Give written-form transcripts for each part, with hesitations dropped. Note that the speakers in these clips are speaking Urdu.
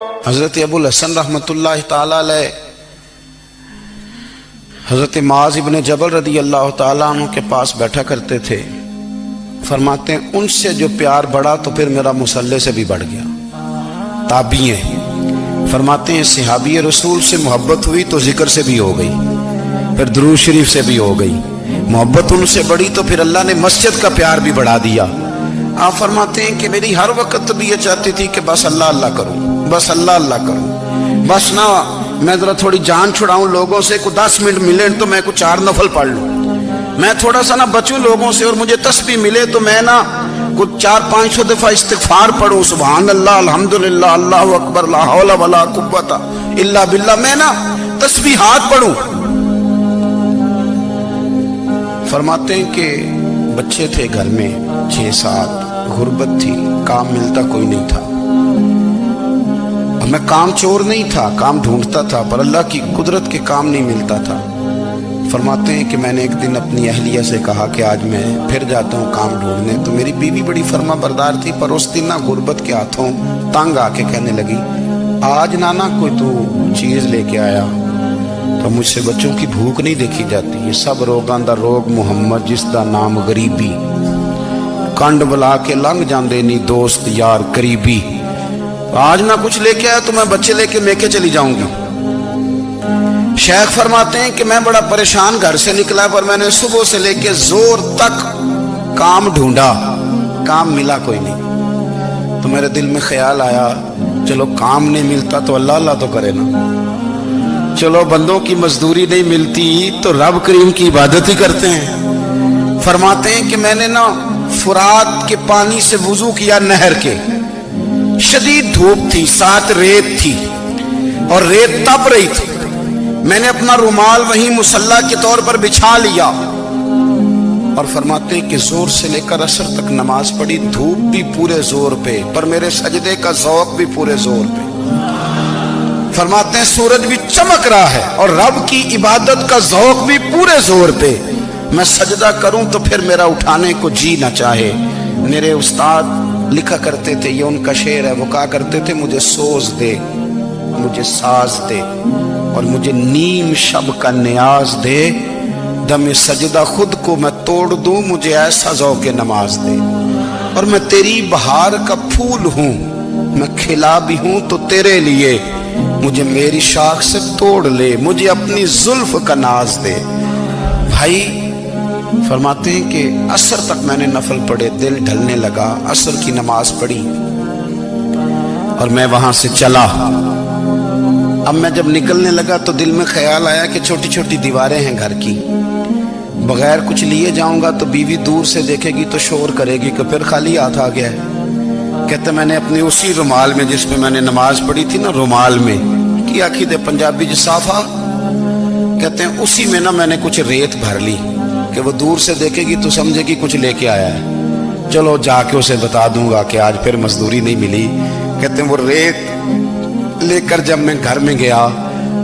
حضرت ابو الحسن رحمتullah تعالیٰ علیہ حضرت معاذ ابن جبل رضی اللہ تعالیٰ عنہ کے پاس بیٹھا کرتے تھے۔ فرماتے ہیں ان سے جو پیار بڑھا تو پھر میرا مصلی سے بھی بڑھ گیا۔ تابعی ہیں، فرماتے ہیں صحابی رسول سے محبت ہوئی تو ذکر سے بھی ہو گئی، پھر درود شریف سے بھی ہو گئی۔ محبت ان سے بڑھی تو پھر اللہ نے مسجد کا پیار بھی بڑھا دیا۔ آپ فرماتے ہیں کہ میری ہر وقت طبیعت چاہتی تھی کہ بس اللہ اللہ کروں، بس اللہ اللہ کروں، بس نہ میں ذرا تھوڑی جان چھڑاؤں لوگوں سے، کو 10 منٹ ملے تو میں کچھ 4 نفل پڑھ لوں، میں تھوڑا سا نہ بچوں لوگوں سے، اور مجھے تسبیح ملے تو میں نہ کچھ 400-500 دفعہ استغفار پڑھوں، سبحان اللہ الحمدللہ اللہ اکبر لا حول ولا قوت الا باللہ، میں نہ تسبیحات پڑھوں۔ فرماتے ہیں کہ بچے تھے گھر میں 6-7، غربت تھی، کام ملتا کوئی نہیں تھا، اور میں کام چور نہیں تھا، کام ڈھونڈتا تھا، پر اللہ کی قدرت کے کام نہیں ملتا تھا۔ فرماتے ہیں کہ میں نے ایک دن اپنی اہلیہ سے کہا کہ آج میں پھر جاتا ہوں کام ڈھونڈنے، تو میری بیوی بڑی فرما بردار تھی، پر اس دن نہ غربت کے ہاتھوں تنگ آ کے کہنے لگی آج نانا کوئی تو چیز لے کے آیا، تو مجھ سے بچوں کی بھوک نہیں دیکھی جاتی، یہ سب روگاں دا روگ محمد جس دا نام غریبی، کنڈ بلا کے لنگ جاندے نہیں دوست یار قریبی، آج نہ کچھ لے کے آیا تو میں بچے لے کے میکے چلی جاؤں گی۔ شیخ فرماتے ہیں کہ میں بڑا پریشان گھر سے نکلا، پر میں نے صبح سے لے کے زور تک کام ڈھونڈا، کام ملا کوئی نہیں، تو میرے دل میں خیال آیا چلو کام نہیں ملتا تو اللہ اللہ تو کرے نا، چلو بندوں کی مزدوری نہیں ملتی تو رب کریم کی عبادت ہی کرتے ہیں۔ فرماتے ہیں کہ میں نے نا فرات کے پانی سے وضو کیا، نہر کے، شدید دھوپ تھی، ساتھ ریت تھی اور ریت تپ رہی تھی، میں نے اپنا رومال وہیں مصلی کے طور پر بچھا لیا، اور فرماتے ہیں کہ زور سے لے کر عصر تک نماز پڑھی، دھوپ بھی پورے زور پہ، پر میرے سجدے کا ذوق بھی پورے زور پہ۔ فرماتے ہیں سورج بھی چمک رہا ہے اور رب کی عبادت کا ذوق بھی پورے زور پہ، میں سجدہ کروں تو پھر میرا اٹھانے کو جی نہ چاہے۔ میرے استاد لکھا کرتے تھے، یہ ان کا شعر ہے، وہ کہا کرتے تھے مجھے سوز دے، مجھے ساز دے، اور مجھے نیم شب کا نیاز دے، دم سجدہ خود کو میں توڑ دوں، مجھے ایسا ذوق نماز دے، اور میں تیری بہار کا پھول ہوں، میں کھلا بھی ہوں تو تیرے لیے، مجھے میری شاخ سے توڑ لے، مجھے اپنی زلف کا ناز دے۔ بھائی فرماتے ہیں کہ عصر تک میں نے نفل پڑھے، دل ڈھلنے لگا، عصر کی نماز پڑھی اور میں وہاں سے چلا۔ اب میں جب نکلنے لگا تو دل میں خیال آیا کہ چھوٹی چھوٹی دیواریں ہیں گھر کی، بغیر کچھ لیے جاؤں گا تو بیوی دور سے دیکھے گی تو شور کرے گی کہ پھر خالی ہاتھ آ گیا ہے۔ کہتے میں نے اپنی اسی رومال میں جس میں میں نے نماز پڑھی تھی نا، رومال میں کی آخی دے پنجابی جسافہ، کہتے ہیں اسی میں نا میں نے کچھ ریت بھر لی کہ وہ دور سے دیکھے گی تو سمجھے گی کچھ لے کے آیا ہے، چلو جا کے اسے بتا دوں گا کہ آج پھر مزدوری نہیں ملی۔ کہتے ہیں وہ ریت لے کر جب میں گھر میں گیا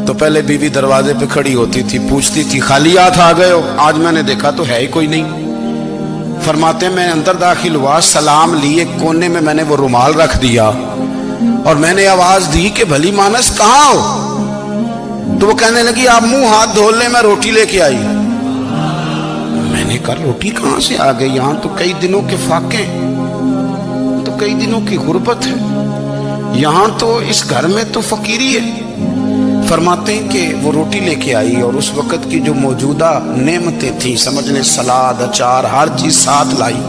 تو پہلے بیوی دروازے پہ کھڑی ہوتی تھی، پوچھتی تھی خالی ہاتھ آ گئے ہو؟ آج میں نے دیکھا تو ہے ہی کوئی نہیں۔ فرماتے ہیں میں اندر داخل ہوا، سلام لیے، کونے میں میں نے وہ رومال رکھ دیا اور میں نے آواز دی کہ بھلی مانس کہاں ہو؟ تو وہ کہنے لگی آپ منہ ہاتھ دھو لیں، میں روٹی لے کے آئی۔ میں نے کہا روٹی کہاں سے آ گئی؟ یہاں تو کئی دنوں کے فاقے، تو کئی دنوں کی غربت ہے، یہاں تو اس گھر میں تو فقیری ہے۔ فرماتے ہیں کہ وہ روٹی لے کے آئی اور اس وقت کی جو موجودہ نعمتیں تھیں، سمجھ لیں سلاد اچار ہر چیز ساتھ لائی۔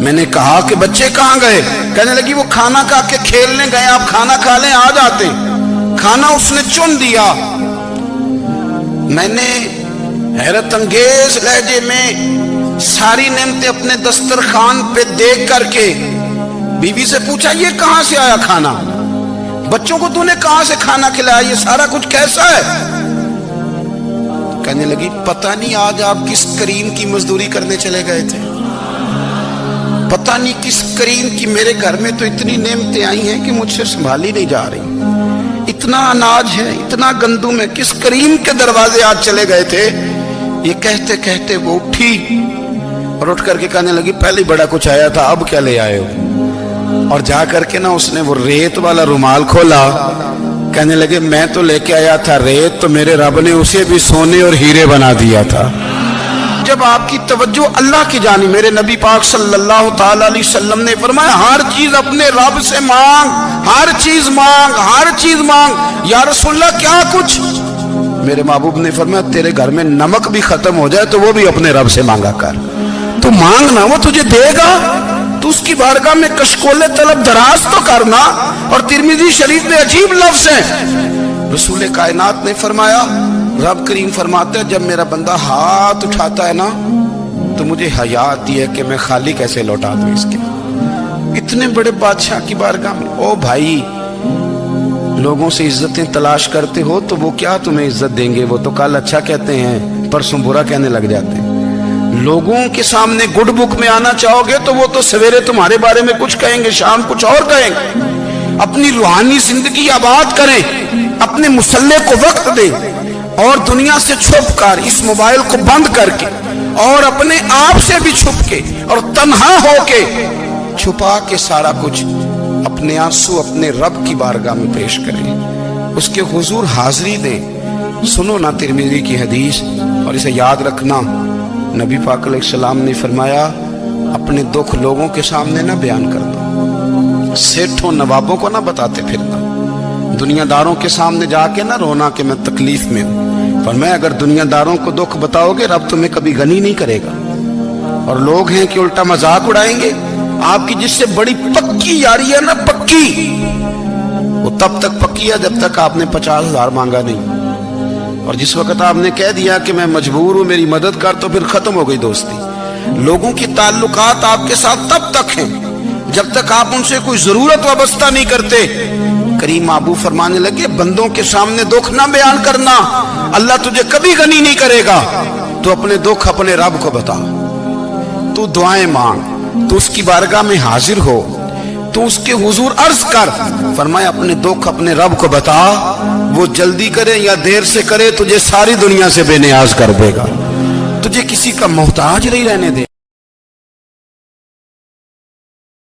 میں نے کہا کہ بچے کہاں گئے؟ کہنے لگی وہ کھانا کھا کے کھیلنے گئے، آپ کھانا کھا لیں آ جاتے۔ کھانا اس نے چن دیا۔ میں نے حیرت انگیز لہجے میں ساری نعمتیں اپنے دسترخوان پہ دیکھ کر کے بیوی سے پوچھا یہ کہاں سے آیا کھانا؟ بچوں کو تو نے کہاں سے کھانا کھلایا؟ یہ سارا کچھ کیسا ہے؟ کہنے لگی پتہ نہیں آج آپ کس کریم کی مزدوری کرنے چلے گئے تھے، پتہ نہیں کس کریم کی، میرے گھر میں تو اتنی نعمتیں آئی ہیں کہ مجھ سے سنبھالی نہیں جا رہی، اتنا اناج ہے، اتنا گندم ہے، کس کریم کے دروازے آج چلے گئے تھے؟ یہ کہتے کہتے وہ اٹھی اور اٹھ کر کے کہنے لگی پہلے بڑا کچھ آیا تھا، اب کیا لے آئے ہو؟ اور جا کر کے نا اس نے وہ ریت والا رومال کھولا, کہنے لگے میں تو لے کے آیا تھا ریت, تو میرے رب نے اسے بھی سونے اور ہیرے بنا دیا تھا. جب آپ کی توجہ اللہ کی جانب, میرے نبی پاک صلی اللہ تعالی علیہ وسلم نے فرمایا ہر چیز اپنے رب سے مانگ, ہر چیز مانگ, ہر چیز مانگ. یا رسول اللہ کیا کچھ؟ میرے محبوب نے فرمایا تیرے گھر میں نمک بھی ختم ہو جائے تو وہ بھی اپنے رب سے مانگا کر. تو مانگنا, وہ تجھے دے گا, تو اس کی بارگاہ میں کشکول طلب دراز تو کرنا. اور ترمذی شریف میں عجیب لفظ ہے, رسول کائنات نے فرمایا, رب کریم فرماتا ہے جب میرا بندہ ہاتھ اٹھاتا ہے نا تو مجھے حیا آتی ہے کہ میں خالی کیسے لوٹا دوں اس کے. اتنے بڑے بادشاہ کی بارگاہ میں, او بھائی لوگوں سے عزتیں تلاش کرتے ہو تو وہ کیا تمہیں عزت دیں گے؟ وہ تو کل اچھا کہتے ہیں پرسوں برا کہنے لگ جاتے ہیں. لوگوں کے سامنے گڈ بک میں آنا چاہو گے تو وہ تو سویرے تمہارے بارے میں کچھ کہیں گے, شام کچھ اور کہیں گے. اپنی روحانی زندگی آباد کریں, اپنے مسلح کو وقت دیں, اور دنیا سے چھپ کر اس موبائل کو بند کر کے اور اپنے آپ سے بھی چھپ کے اور تنہا ہو کے چھپا کے سارا کچھ اپنے آنسو اپنے رب کی بارگاہ میں پیش کریں, اس کے حضور حاضری دیں. سنو نا ترمذی کی حدیث, اور اسے یاد رکھنا, نبی پاک علیہ السلام نے فرمایا اپنے دکھ لوگوں کے سامنے نہ بیان کرنا, سیٹھوں نوابوں کو نہ بتاتے پھرنا, دنیا داروں کے سامنے جا کے نہ رونا کہ میں تکلیف میں ہوں. فرمایا اگر دنیا داروں کو دکھ بتاؤ گے رب تمہیں کبھی غنی نہیں کرے گا. اور لوگ ہیں کہ الٹا مذاق اڑائیں گے. آپ کی جس سے بڑی پکی یاری ہے نا, پکی, وہ تب تک پکی ہے جب تک آپ نے 50,000 مانگا نہیں. اور جس وقت آپ نے کہہ دیا کہ میں مجبور ہوں میری مدد کر, تو پھر ختم ہو گئی دوستی. لوگوں کی تعلقات آپ کے ساتھ تب تک ہیں جب تک آپ ان سے کوئی ضرورت وابستہ نہیں کرتے. کریم محبوب فرمانے لگے بندوں کے سامنے دکھ نہ بیان کرنا, اللہ تجھے کبھی غنی نہیں کرے گا. تو اپنے دکھ اپنے رب کو بتا, تو دعائیں مانگ, تو اس کی بارگاہ میں حاضر ہو, تو اس کے حضور عرض کر. فرمایا اپنے دکھ اپنے رب کو بتا, وہ جلدی کرے یا دیر سے کرے تجھے ساری دنیا سے بے نیاز کر دے گا, تجھے کسی کا محتاج نہیں رہنے دے.